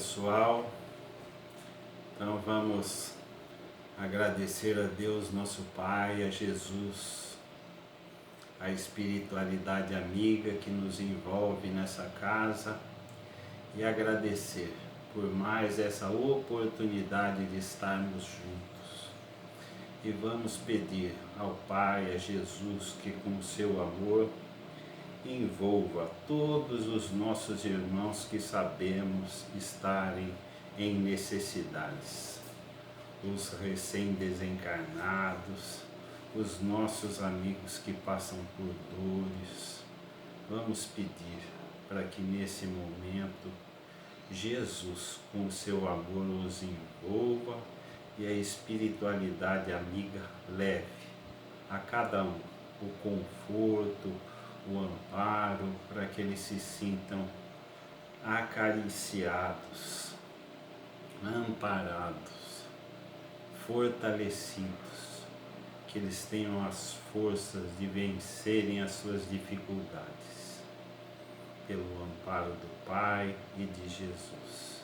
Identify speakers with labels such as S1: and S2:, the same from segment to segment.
S1: pessoal. Então vamos agradecer a Deus, nosso Pai, a Jesus, a espiritualidade amiga que nos envolve nessa casa e agradecer por mais essa oportunidade de estarmos juntos. E vamos pedir ao Pai, a Jesus, que com seu amor envolva todos os nossos irmãos que sabemos estarem em necessidades, os recém-desencarnados, os nossos amigos que passam por dores. Vamos pedir para que nesse momento Jesus, com seu amor, os envolva e a espiritualidade amiga leve a cada um o conforto, o amparo, para que eles se sintam acariciados, amparados, fortalecidos, que eles tenham as forças de vencerem as suas dificuldades, pelo amparo do Pai e de Jesus.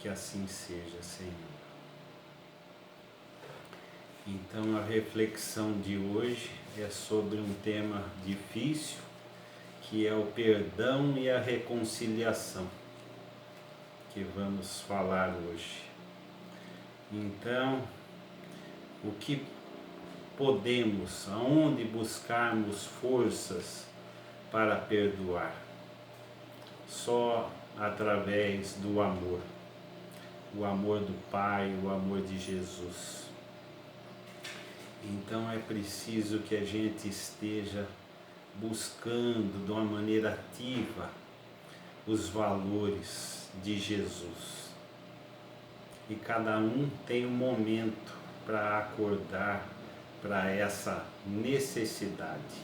S1: Que assim seja, Senhor. Então a reflexão de hoje é sobre um tema difícil, que é o perdão e a reconciliação, que vamos falar hoje. Então, o que podemos, aonde buscarmos forças para perdoar? Só através do amor, o amor do Pai, o amor de Jesus. Então é preciso que a gente esteja buscando de uma maneira ativa os valores de Jesus. E cada um tem um momento para acordar para essa necessidade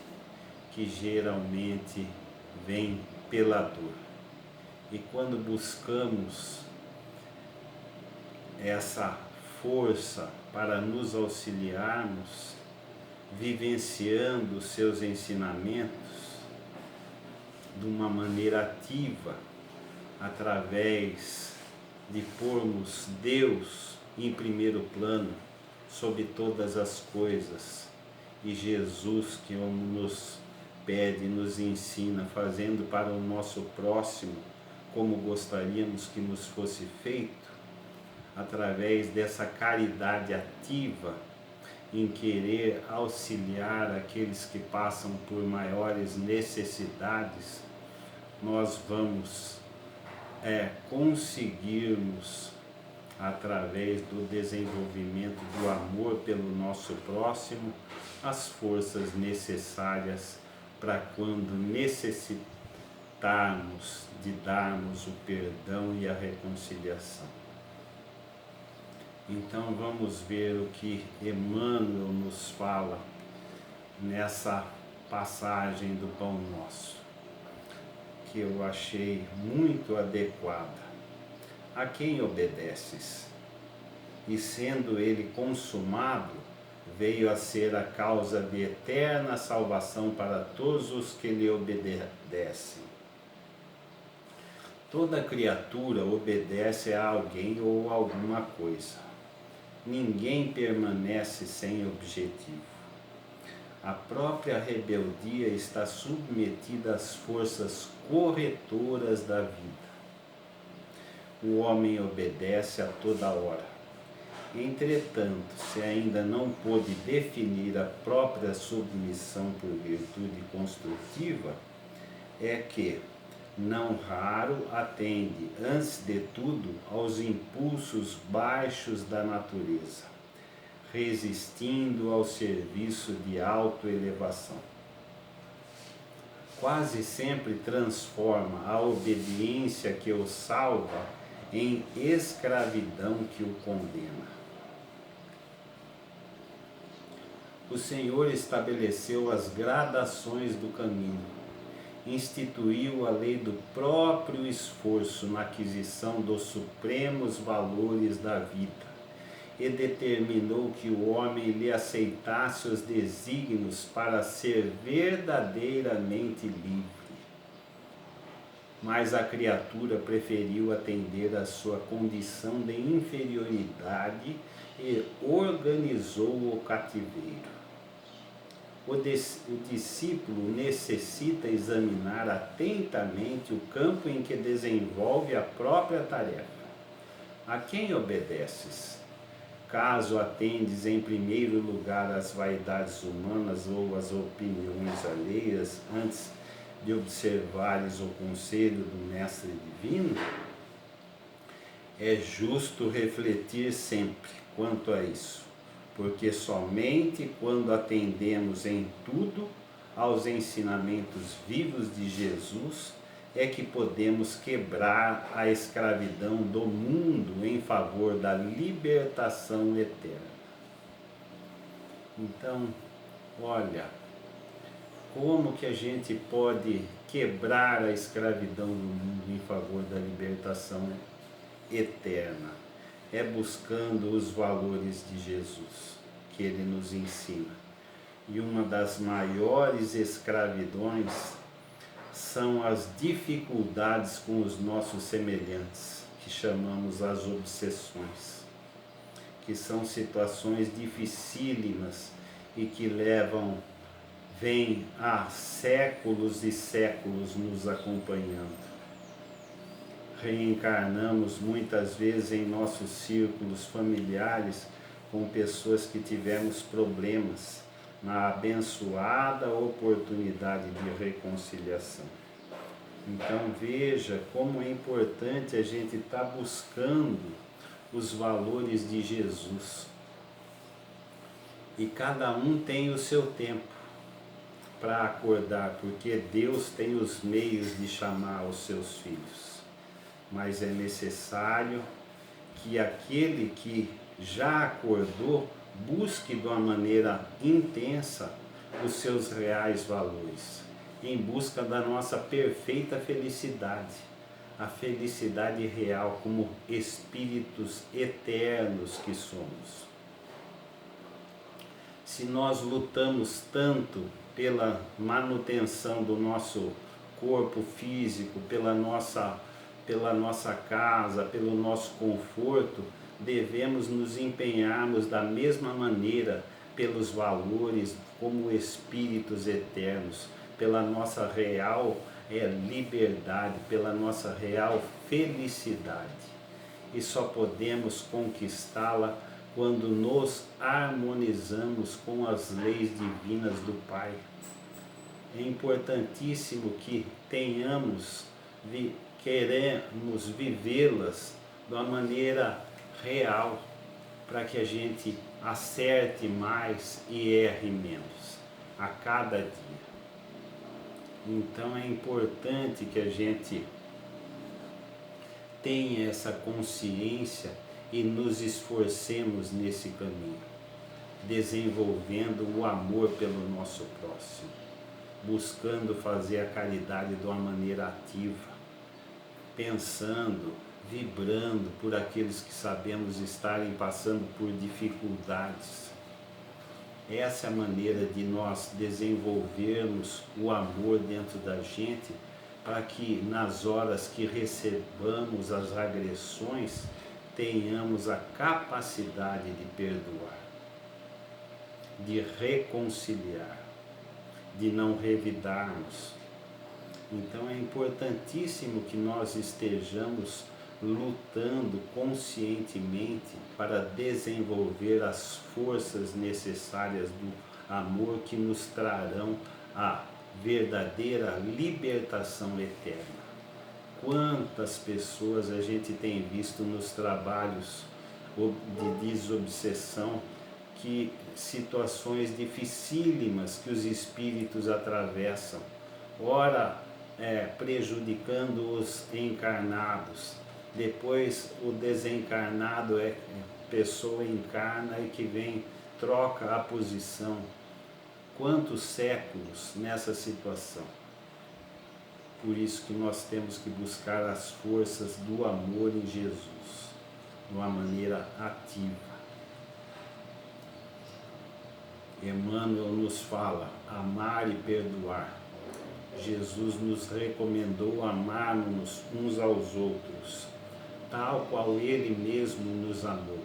S1: que geralmente vem pela dor. E quando buscamos essa força para nos auxiliarmos, vivenciando os seus ensinamentos de uma maneira ativa, através de pormos Deus em primeiro plano sobre todas as coisas, e Jesus que nos pede, nos ensina, fazendo para o nosso próximo como gostaríamos que nos fosse feito, através dessa caridade ativa em querer auxiliar aqueles que passam por maiores necessidades, nós vamos conseguirmos, através do desenvolvimento do amor pelo nosso próximo, as forças necessárias para quando necessitarmos de darmos o perdão e a reconciliação. Então vamos ver o que Emmanuel nos fala nessa passagem do Pão Nosso, que eu achei muito adequada. A quem obedeces? E sendo ele consumado, veio a ser a causa de eterna salvação para todos os que lhe obedecem. Toda criatura obedece a alguém ou alguma coisa. Ninguém permanece sem objetivo. A própria rebeldia está submetida às forças corretoras da vida. O homem obedece a toda hora. Entretanto, se ainda não pôde definir a própria submissão por virtude construtiva, é que, não raro, atende, antes de tudo, aos impulsos baixos da natureza, resistindo ao serviço de autoelevação. Quase sempre transforma a obediência que o salva em escravidão que o condena. O Senhor estabeleceu as gradações do caminho, instituiu a lei do próprio esforço na aquisição dos supremos valores da vida e determinou que o homem lhe aceitasse os desígnios para ser verdadeiramente livre. mas a criatura preferiu atender à sua condição de inferioridade e organizou o cativeiro. O discípulo necessita examinar atentamente o campo em que desenvolve a própria tarefa. A quem obedeces? Caso atendes em primeiro lugar às vaidades humanas ou às opiniões alheias, antes de observares o conselho do Mestre Divino, é justo refletir sempre quanto a isso, porque somente quando atendemos em tudo aos ensinamentos vivos de Jesus é que podemos quebrar a escravidão do mundo em favor da libertação eterna. Então, olha, como que a gente pode quebrar a escravidão do mundo em favor da libertação eterna? É buscando os valores de Jesus, que ele nos ensina. E uma das maiores escravidões são as dificuldades com os nossos semelhantes, que chamamos as obsessões, que são situações dificílimas e que vêm há séculos e séculos nos acompanhando. Reencarnamos muitas vezes em nossos círculos familiares com pessoas que tivemos problemas, na abençoada oportunidade de reconciliação. Então veja como é importante a gente estar buscando os valores de Jesus. E cada um tem o seu tempo para acordar, porque Deus tem os meios de chamar os seus filhos. Mas é necessário que aquele que já acordou busque de uma maneira intensa os seus reais valores, em busca da nossa perfeita felicidade, a felicidade real como espíritos eternos que somos. Se nós lutamos tanto pela manutenção do nosso corpo físico, pela nossa casa, pelo nosso conforto, devemos nos empenharmos da mesma maneira pelos valores como espíritos eternos, pela nossa real liberdade, pela nossa real felicidade. E só podemos conquistá-la quando nos harmonizamos com as leis divinas do Pai. É importantíssimo que queremos vivê-las de uma maneira real, para que a gente acerte mais e erre menos a cada dia. Então é importante que a gente tenha essa consciência e nos esforcemos nesse caminho, desenvolvendo o amor pelo nosso próximo, buscando fazer a caridade de uma maneira ativa, pensando, vibrando por aqueles que sabemos estarem passando por dificuldades. Essa é a maneira de nós desenvolvermos o amor dentro da gente, para que nas horas que recebamos as agressões, tenhamos a capacidade de perdoar, de reconciliar, de não revidarmos. Então é importantíssimo que nós estejamos lutando conscientemente para desenvolver as forças necessárias do amor que nos trarão a verdadeira libertação eterna. Quantas pessoas a gente tem visto nos trabalhos de desobsessão, que situações dificílimas que os espíritos atravessam, ora prejudicando os encarnados, depois o desencarnado pessoa encarna e que vem, troca a posição. Quantos séculos nessa situação? Por isso que nós temos que buscar as forças do amor em Jesus, de uma maneira ativa. Emmanuel nos fala, amar e perdoar Jesus nos recomendou amarmos uns aos outros, tal qual Ele mesmo nos amou,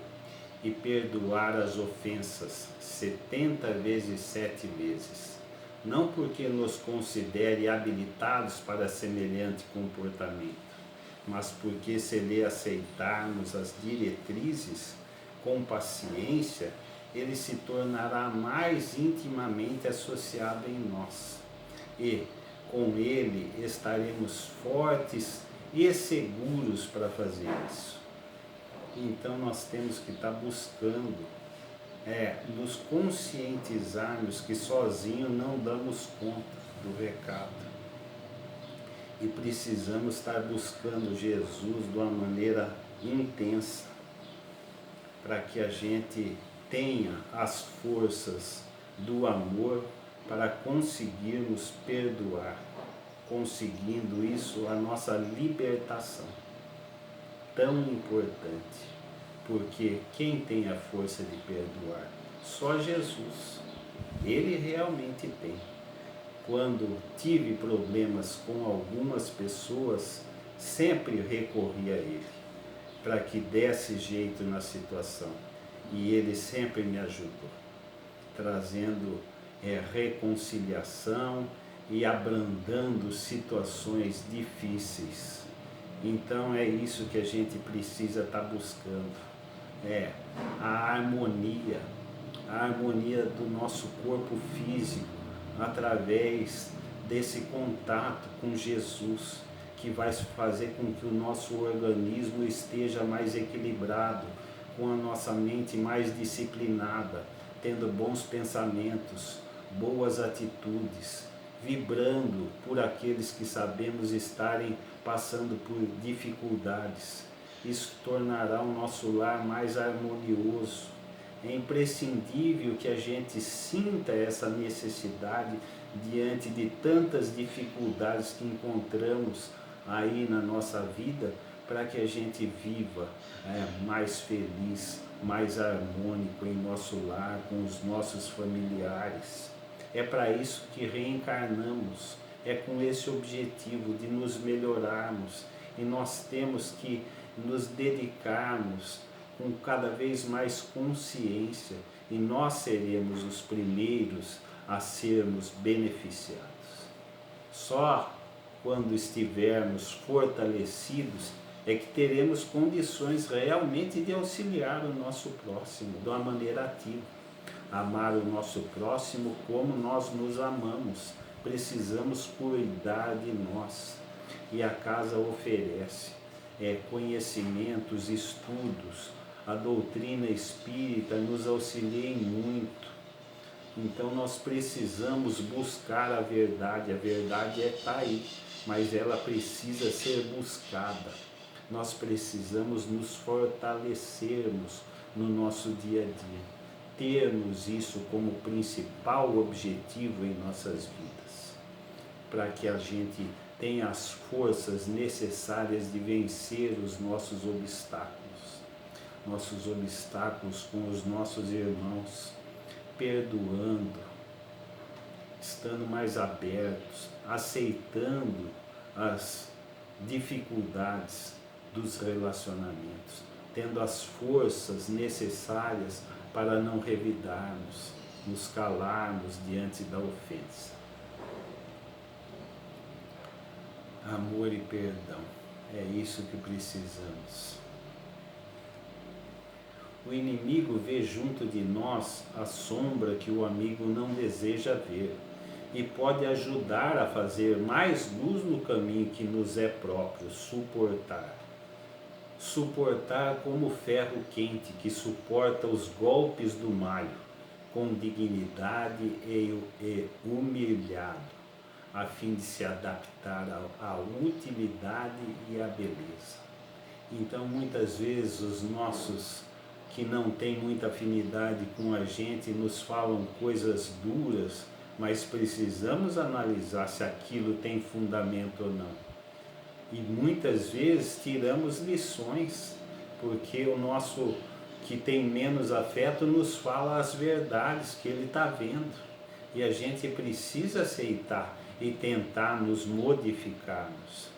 S1: e perdoar as ofensas 70 vezes 7 vezes, não porque nos considere habilitados para semelhante comportamento, mas porque se lhe aceitarmos as diretrizes com paciência, ele se tornará mais intimamente associado em nós. E, com ele, estaremos fortes e seguros para fazer isso. Então nós temos que estar buscando nos conscientizarmos que sozinho não damos conta do recado. E precisamos estar buscando Jesus de uma maneira intensa, para que a gente tenha as forças do amor para conseguirmos perdoar, conseguindo isso a nossa libertação, tão importante, porque quem tem a força de perdoar? Só Jesus, Ele realmente tem. Quando tive problemas com algumas pessoas, sempre recorri a Ele, para que desse jeito na situação, e Ele sempre me ajudou, trazendo reconciliação e abrandando situações difíceis. Então é isso que a gente precisa estar buscando, a harmonia do nosso corpo físico, através desse contato com Jesus, que vai fazer com que o nosso organismo esteja mais equilibrado, com a nossa mente mais disciplinada, tendo bons pensamentos, boas atitudes, vibrando por aqueles que sabemos estarem passando por dificuldades. Isso tornará o nosso lar mais harmonioso. É imprescindível que a gente sinta essa necessidade diante de tantas dificuldades que encontramos aí na nossa vida, para que a gente viva mais feliz, mais harmônico em nosso lar, com os nossos familiares. É para isso que reencarnamos, é com esse objetivo de nos melhorarmos, e nós temos que nos dedicarmos com cada vez mais consciência, e nós seremos os primeiros a sermos beneficiados. Só quando estivermos fortalecidos é que teremos condições realmente de auxiliar o nosso próximo de uma maneira ativa. Amar o nosso próximo como nós nos amamos. Precisamos cuidar de nós. E a casa oferece conhecimentos, estudos. A doutrina espírita nos auxilia em muito. Então nós precisamos buscar a verdade está aí, mas ela precisa ser buscada. Nós precisamos nos fortalecermos no nosso dia a dia, termos isso como principal objetivo em nossas vidas, para que a gente tenha as forças necessárias de vencer os nossos obstáculos com os nossos irmãos, perdoando, estando mais abertos, aceitando as dificuldades dos relacionamentos, tendo as forças necessárias para não revidarmos, nos calarmos diante da ofensa. Amor e perdão, é isso que precisamos. O inimigo vê junto de nós a sombra que o amigo não deseja ver, e pode ajudar a fazer mais luz no caminho que nos é próprio suportar. Suportar como ferro quente que suporta os golpes do malho, com dignidade e humilhado, a fim de se adaptar à utilidade e à beleza. Então, muitas vezes, os nossos que não têm muita afinidade com a gente nos falam coisas duras, mas precisamos analisar se aquilo tem fundamento ou não. E muitas vezes tiramos lições, porque o nosso que tem menos afeto nos fala as verdades que ele está vendo. E a gente precisa aceitar e tentar nos modificarmos.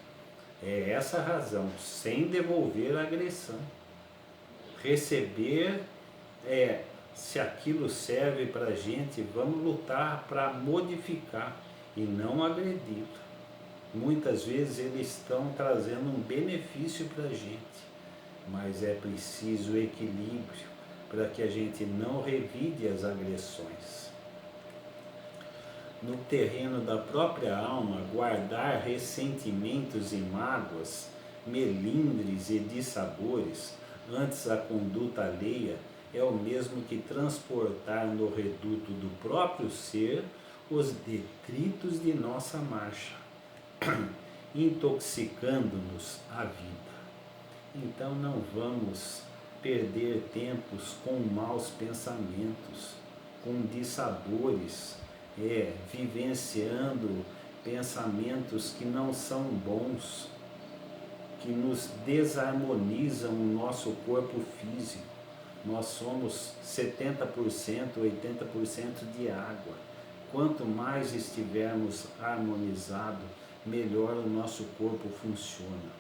S1: É essa a razão, sem devolver a agressão. Receber, se aquilo serve para a gente, vamos lutar para modificar e não agredir. Muitas vezes eles estão trazendo um benefício para a gente, mas é preciso equilíbrio para que a gente não revide as agressões. No terreno da própria alma, guardar ressentimentos e mágoas, melindres e dissabores, antes a conduta alheia, é o mesmo que transportar no reduto do próprio ser os detritos de nossa marcha, intoxicando-nos a vida. Então não vamos perder tempos com maus pensamentos, com dissabores, vivenciando pensamentos que não são bons, que nos desarmonizam o nosso corpo físico. Nós somos 70%, 80% de água. Quanto mais estivermos harmonizados, melhor o nosso corpo funciona,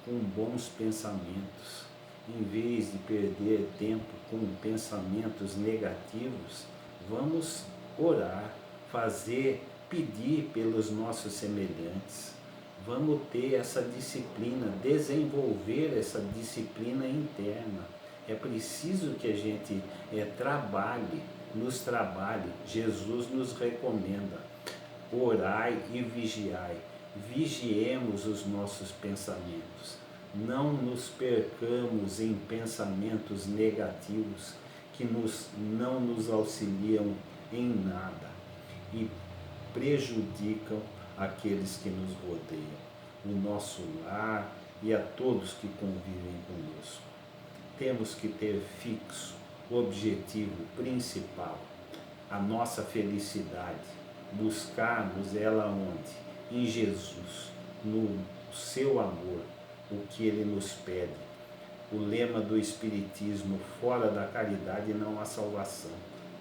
S1: com bons pensamentos. Em vez de perder tempo com pensamentos negativos, vamos orar, pedir pelos nossos semelhantes. Vamos ter essa disciplina, desenvolver essa disciplina interna. É preciso que a gente nos trabalhe. Jesus nos recomenda: orai e vigiai. Vigiemos os nossos pensamentos. Não nos percamos em pensamentos negativos que não nos auxiliam em nada e prejudicam aqueles que nos rodeiam, o nosso lar e a todos que convivem conosco. Temos que ter fixo o objetivo principal, a nossa felicidade, buscarmos ela onde? Em Jesus, no seu amor, o que Ele nos pede. O lema do Espiritismo: fora da caridade não há salvação.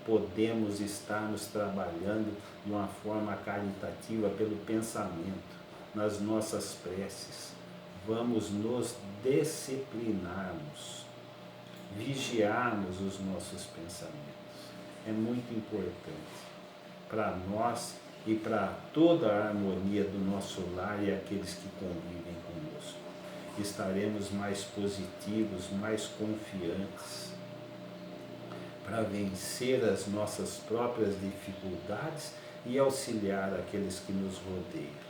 S1: Podemos estar nos trabalhando de uma forma caritativa pelo pensamento, nas nossas preces. Vamos nos disciplinarmos, vigiarmos os nossos pensamentos. É muito importante para nós e para toda a harmonia do nosso lar e aqueles que convivem conosco. Estaremos mais positivos, mais confiantes, para vencer as nossas próprias dificuldades e auxiliar aqueles que nos rodeiam.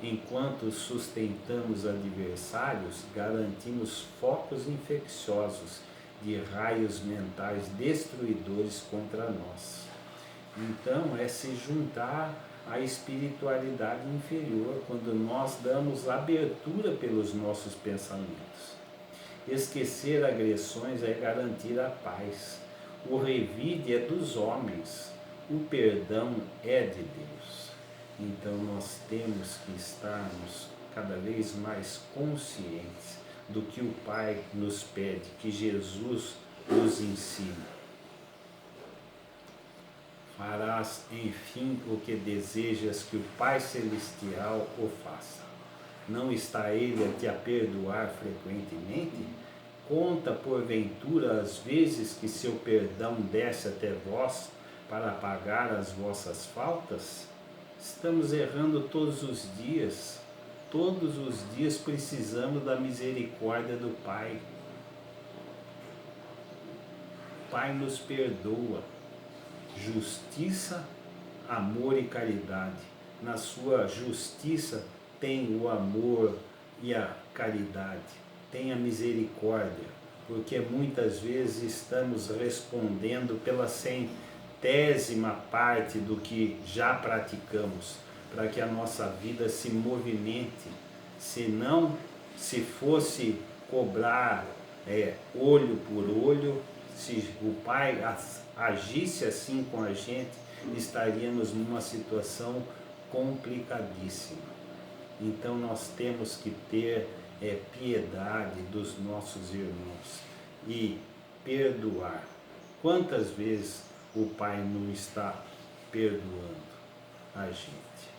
S1: Enquanto sustentamos adversários, garantimos focos infecciosos de raios mentais destruidores contra nós. Então é se juntar à espiritualidade inferior quando nós damos abertura pelos nossos pensamentos. Esquecer agressões é garantir a paz. O revide é dos homens, o perdão é de Deus. Então nós temos que estarmos cada vez mais conscientes do que o Pai nos pede, que Jesus nos ensina. Farás, enfim, o que desejas que o Pai Celestial o faça. Não está Ele a te perdoar frequentemente? Conta, porventura, as vezes que seu perdão desce até vós para apagar as vossas faltas? Estamos errando todos os dias. Todos os dias precisamos da misericórdia do Pai. O Pai nos perdoa. Justiça, amor e caridade. Na sua justiça tem o amor e a caridade, tem a misericórdia, porque muitas vezes estamos respondendo pela centésima parte do que já praticamos, para que a nossa vida se movimente. Senão, se fosse cobrar olho por olho, se o Pai agisse assim com a gente, estaríamos numa situação complicadíssima. Então nós temos que ter piedade dos nossos irmãos e perdoar. Quantas vezes o Pai não está perdoando a gente?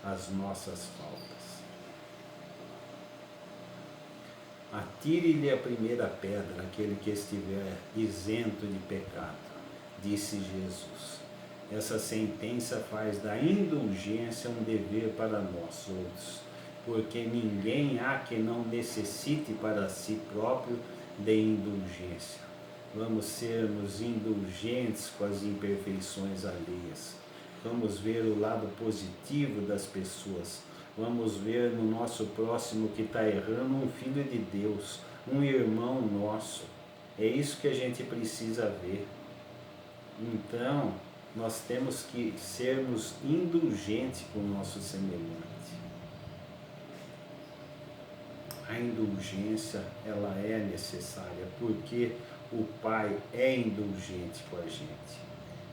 S1: as nossas faltas. Atire-lhe a primeira pedra, aquele que estiver isento de pecado, disse Jesus. Essa sentença faz da indulgência um dever para nós outros, porque ninguém há que não necessite para si próprio de indulgência. Vamos sermos indulgentes com as imperfeições alheias. Vamos ver o lado positivo das pessoas. Vamos ver no nosso próximo que está errando um filho de Deus, um irmão nosso. É isso que a gente precisa ver. Então, nós temos que sermos indulgentes com o nosso semelhante. A indulgência, ela é necessária, porque o Pai é indulgente com a gente.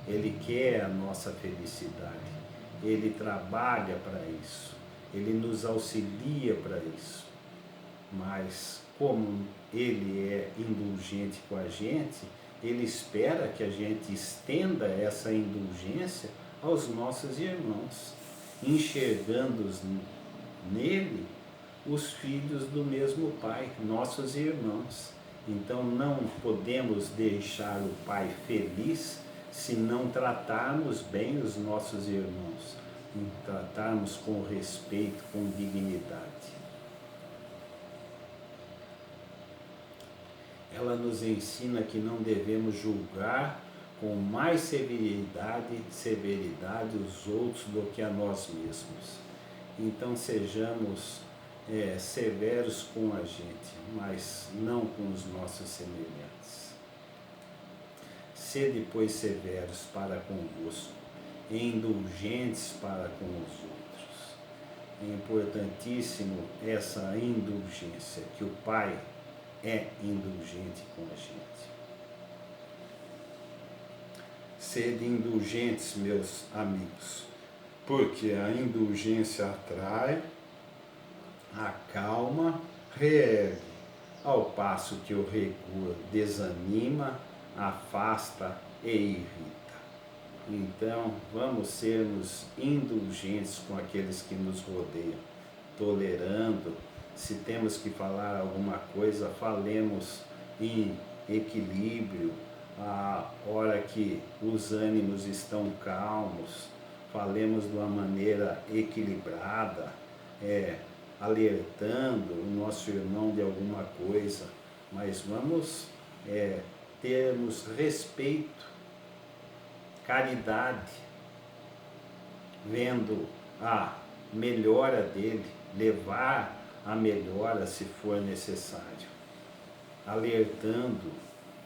S1: Ele quer a nossa felicidade. Ele trabalha para isso. Ele nos auxilia para isso. Mas, como Ele é indulgente com a gente, Ele espera que a gente estenda essa indulgência aos nossos irmãos, enxergando nele os filhos do mesmo Pai, nossos irmãos. Então não podemos deixar o Pai feliz se não tratarmos bem os nossos irmãos, tratarmos com respeito, com dignidade. Ela nos ensina que não devemos julgar com mais severidade os outros do que a nós mesmos. Então sejamos severos com a gente, mas não com os nossos semelhantes. Sede, pois, severos para convosco, indulgentes para com os outros. É importantíssimo essa indulgência, que o Pai é indulgente com a gente. Sede indulgentes, meus amigos, porque a indulgência atrai, acalma, reergue, ao passo que o rigor desanima, afasta e irrita. Então, vamos sermos indulgentes com aqueles que nos rodeiam, tolerando. Se temos que falar alguma coisa, falemos em equilíbrio, a hora que os ânimos estão calmos, falemos de uma maneira equilibrada, alertando o nosso irmão de alguma coisa, mas vamos termos respeito, caridade, vendo a melhora dele, levar a melhora se for necessário, alertando,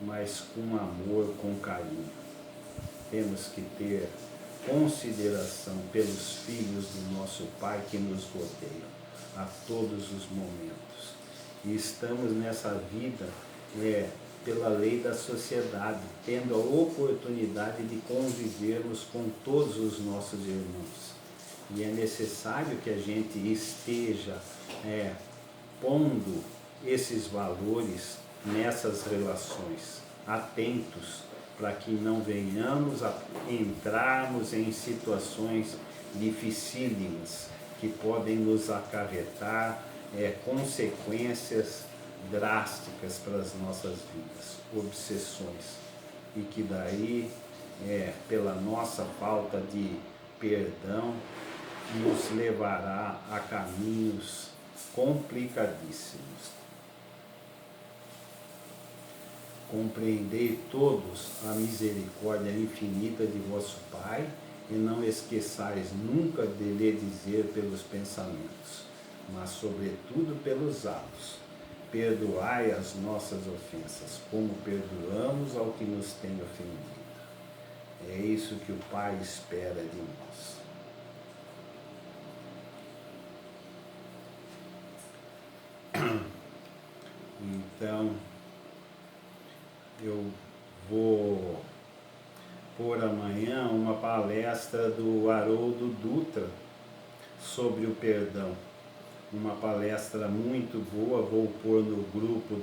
S1: mas com amor, com carinho. Temos que ter consideração pelos filhos do nosso Pai que nos rodeiam a todos os momentos. E estamos nessa vida pela lei da sociedade, tendo a oportunidade de convivermos com todos os nossos irmãos. E é necessário que a gente esteja pondo esses valores nessas relações, atentos, para que não venhamos a entrarmos em situações dificílimas que podem nos acarretar consequências drásticas para as nossas vidas, obsessões, e que daí, pela nossa falta de perdão, nos levará a caminhos complicadíssimos. Compreendei todos a misericórdia infinita de vosso Pai, e não esqueçais nunca de lhe dizer pelos pensamentos, mas sobretudo pelos atos. Perdoai as nossas ofensas, como perdoamos ao que nos tem ofendido. É isso que o Pai espera de nós. Então, eu vou pôr amanhã uma palestra do Haroldo Dutra sobre o perdão. Uma palestra muito boa, vou pôr no grupo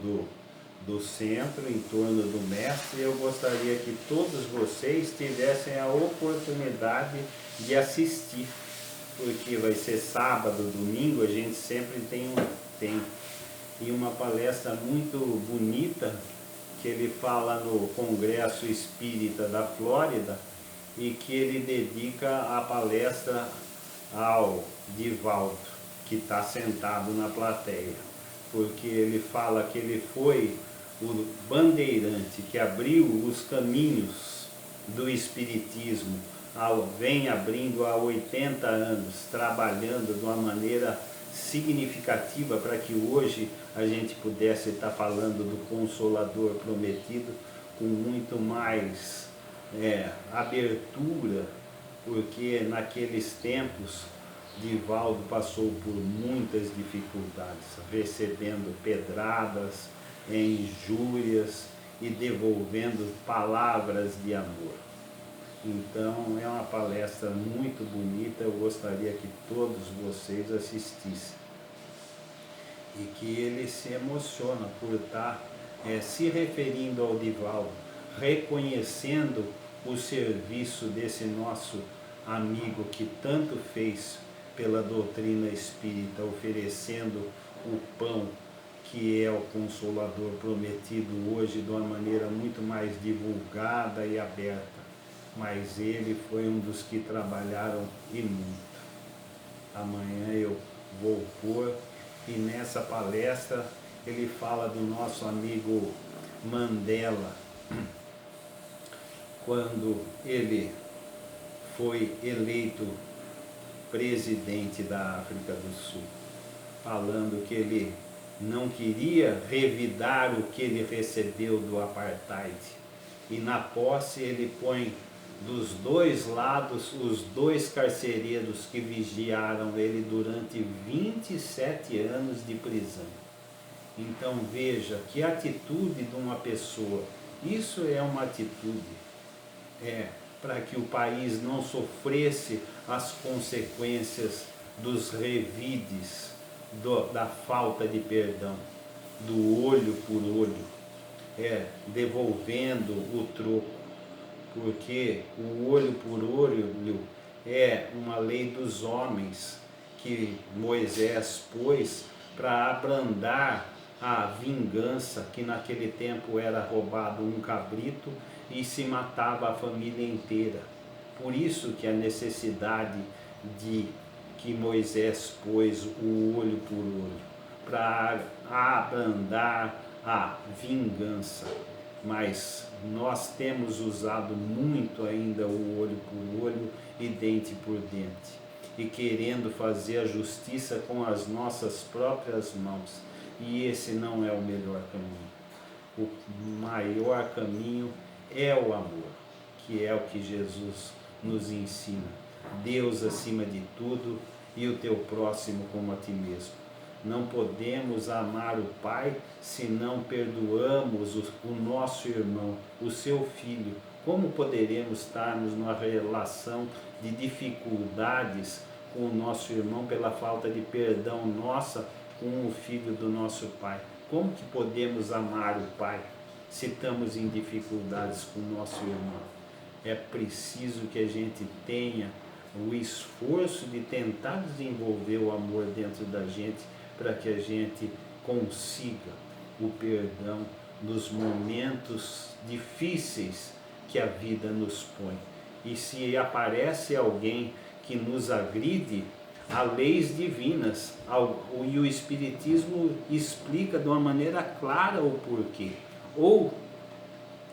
S1: do centro, em torno do mestre, e eu gostaria que todos vocês tivessem a oportunidade de assistir. porque vai ser sábado, domingo, a gente sempre tem um tempo. E uma palestra muito bonita, que ele fala no Congresso Espírita da Flórida, e que ele dedica a palestra ao Divaldo, que está sentado na plateia, porque ele fala que ele foi o bandeirante que abriu os caminhos do Espiritismo, vem abrindo há 80 anos, trabalhando de uma maneira significativa para que hoje a gente pudesse estar falando do Consolador prometido com muito mais abertura, porque naqueles tempos Divaldo passou por muitas dificuldades, recebendo pedradas, injúrias e devolvendo palavras de amor. Então é uma palestra muito bonita, eu gostaria que todos vocês assistissem. E que ele se emociona por estar se referindo ao Divaldo, reconhecendo o serviço desse nosso amigo que tanto fez pela doutrina espírita, oferecendo o pão que é o Consolador prometido hoje de uma maneira muito mais divulgada e aberta. Mas ele foi um dos que trabalharam e muito. Amanhã eu vou pôr, e nessa palestra ele fala do nosso amigo Mandela, quando ele foi eleito presidente da África do Sul, falando que ele não queria revidar o que ele recebeu do apartheid, e na posse ele põe dos dois lados os dois carcereiros que vigiaram ele durante 27 anos de prisão. Então veja que atitude de uma pessoa, isso é uma atitude para que o país não sofresse as consequências dos revides, da falta de perdão, do olho por olho, devolvendo o troco, porque o olho por olho é uma lei dos homens que Moisés pôs para abrandar a vingança, que naquele tempo era roubado um cabrito e se matava a família inteira. Por isso que a necessidade de que Moisés pôs o olho por olho, para abrandar a vingança. Mas nós temos usado muito ainda o olho por olho e dente por dente, e querendo fazer a justiça com as nossas próprias mãos. E esse não é o melhor caminho. O maior caminho é o amor, que é o que Jesus nos ensina. Deus acima de tudo e o teu próximo como a ti mesmo. Não podemos amar o Pai se não perdoamos o nosso irmão, o seu filho. Como poderemos estarmos numa relação de dificuldades com o nosso irmão pela falta de perdão nossa com o filho do nosso Pai? Como que podemos amar o Pai se estamos em dificuldades com o nosso irmão? É preciso que a gente tenha o esforço de tentar desenvolver o amor dentro da gente, para que a gente consiga o perdão nos momentos difíceis que a vida nos põe. E se aparece alguém que nos agride, há leis divinas, e o Espiritismo explica de uma maneira clara o porquê. Ou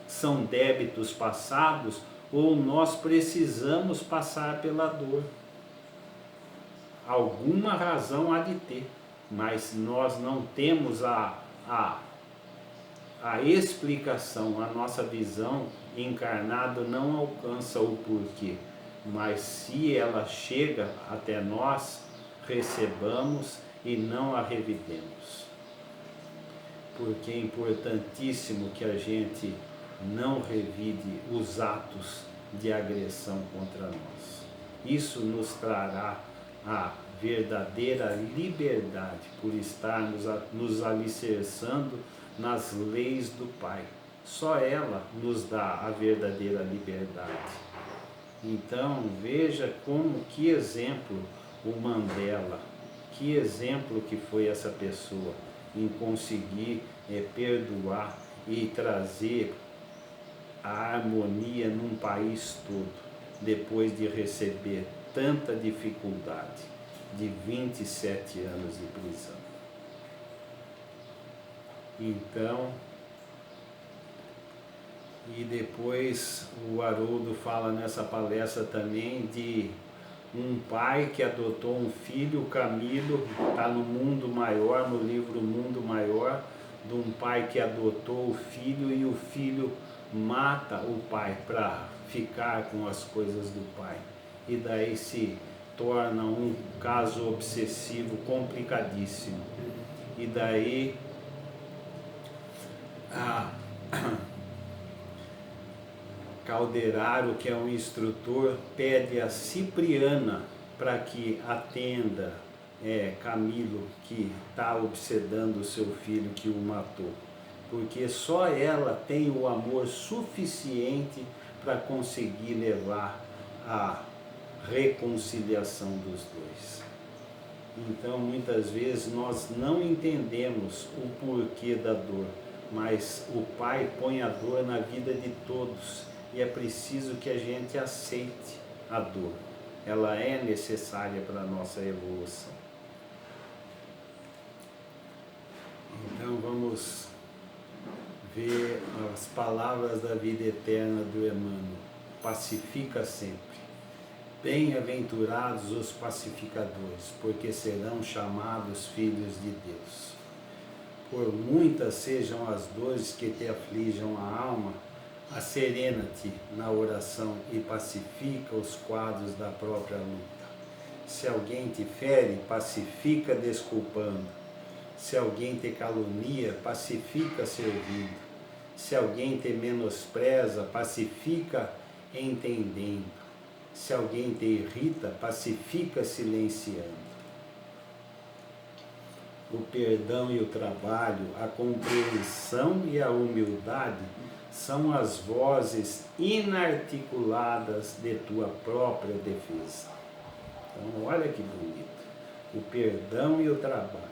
S1: são débitos passados, ou nós precisamos passar pela dor. Alguma razão há de ter, mas nós não temos a explicação, a nossa visão encarnada não alcança o porquê. Mas se ela chega até nós, recebamos e não a revidemos. Porque é importantíssimo que a gente não revide os atos de agressão contra nós. Isso nos trará a verdadeira liberdade, por estarmos nos alicerçando nas leis do Pai. Só ela nos dá a verdadeira liberdade. Então veja como que exemplo o Mandela. Que exemplo que foi essa pessoa em conseguir perdoar e trazer a harmonia num país todo, depois de receber tanta dificuldade de 27 anos de prisão. Então, e depois o Haroldo fala nessa palestra também de um pai que adotou um filho, Camilo, está no Mundo Maior, no livro Mundo Maior, de um pai que adotou o filho e o filho mata o pai para ficar com as coisas do pai. E daí se torna um caso obsessivo complicadíssimo. E daí Calderaro, que é um instrutor, pede a Cipriana para que atenda Camilo, que está obsedando o seu filho que o matou, porque só ela tem o amor suficiente para conseguir levar a reconciliação dos dois. Então, muitas vezes nós não entendemos o porquê da dor, mas o Pai põe a dor na vida de todos e é preciso que a gente aceite a dor. Ela é necessária para a nossa evolução. Então vamos ver as palavras da vida eterna do Emmanuel. Pacifica sempre. Bem-aventurados os pacificadores, porque serão chamados filhos de Deus. Por muitas sejam as dores que te aflijam a alma, acerena-te na oração e pacifica os quadros da própria luta. Se alguém te fere, pacifica desculpando. Se alguém te calunia, pacifica servindo. Se alguém te menospreza, pacifica entendendo. Se alguém te irrita, pacifica silenciando. O perdão e o trabalho, a compreensão e a humildade são as vozes inarticuladas de tua própria defesa. Então, olha que bonito. O perdão e o trabalho,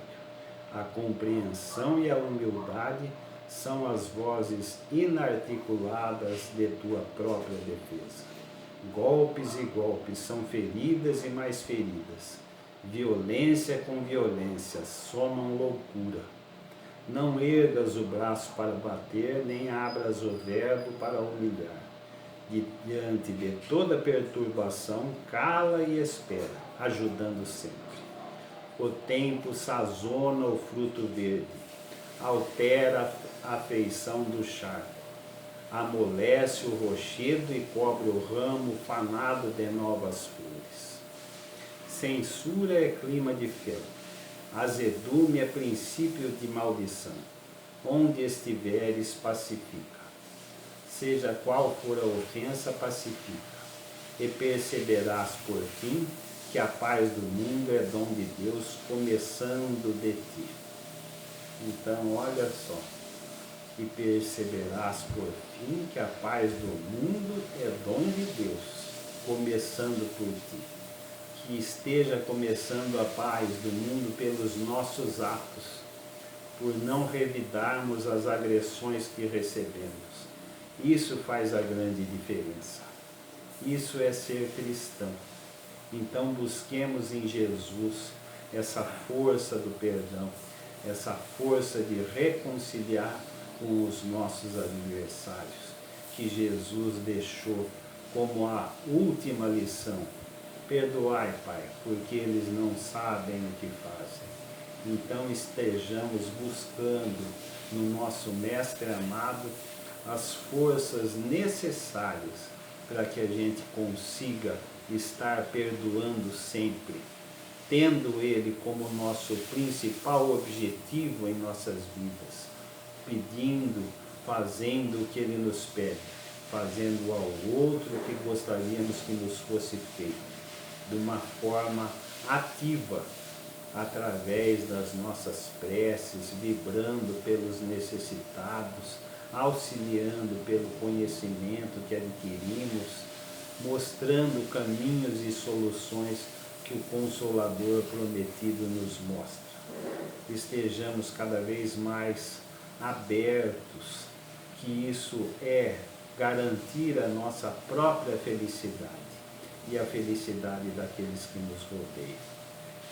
S1: a compreensão e a humildade são as vozes inarticuladas de tua própria defesa. Golpes e golpes são feridas e mais feridas. Violência com violência somam loucura. Não ergas o braço para bater, nem abras o verbo para humilhar. Diante de toda perturbação, cala e espera, ajudando sempre. O tempo sazona o fruto verde, altera a feição do charco, amolece o rochedo e cobre o ramo fanado de novas flores. Censura é clima de fel, azedume é princípio de maldição. Onde estiveres, pacifica. Seja qual for a ofensa, pacifica. E perceberás por fim que a paz do mundo é dom de Deus, começando de ti. Então, olha só. E perceberás por fim que a paz do mundo é dom de Deus, começando por ti. Que esteja começando a paz do mundo pelos nossos atos, por não revidarmos as agressões que recebemos. Isso faz a grande diferença. Isso é ser cristão. Então busquemos em Jesus essa força do perdão, essa força de reconciliar com os nossos adversários, que Jesus deixou como a última lição. Perdoai, Pai, porque eles não sabem o que fazem. Então estejamos buscando no nosso Mestre amado as forças necessárias para que a gente consiga estar perdoando sempre, tendo Ele como nosso principal objetivo em nossas vidas, pedindo, fazendo o que Ele nos pede, fazendo ao outro o que gostaríamos que nos fosse feito, de uma forma ativa, através das nossas preces, vibrando pelos necessitados, auxiliando pelo conhecimento que adquirimos, mostrando caminhos e soluções que o Consolador prometido nos mostra. Estejamos cada vez mais abertos, que isso é garantir a nossa própria felicidade e a felicidade daqueles que nos rodeiam.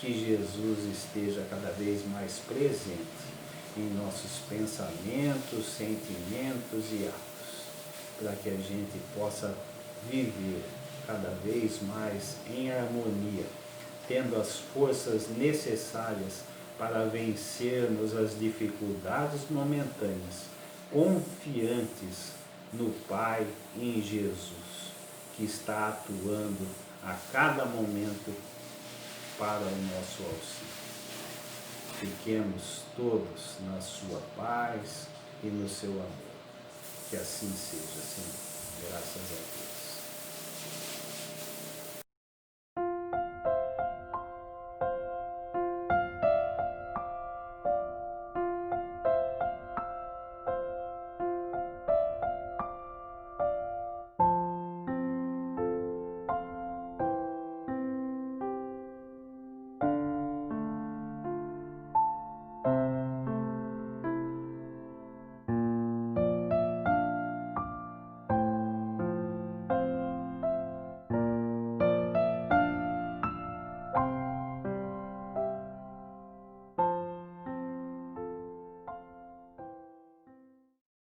S1: Que Jesus esteja cada vez mais presente em nossos pensamentos, sentimentos e atos, para que a gente possa viver cada vez mais em harmonia, tendo as forças necessárias para vencermos as dificuldades momentâneas, confiantes no Pai, em Jesus, que está atuando a cada momento para o nosso auxílio. Fiquemos todos na sua paz e no seu amor. Que assim seja, Senhor. Graças a Deus.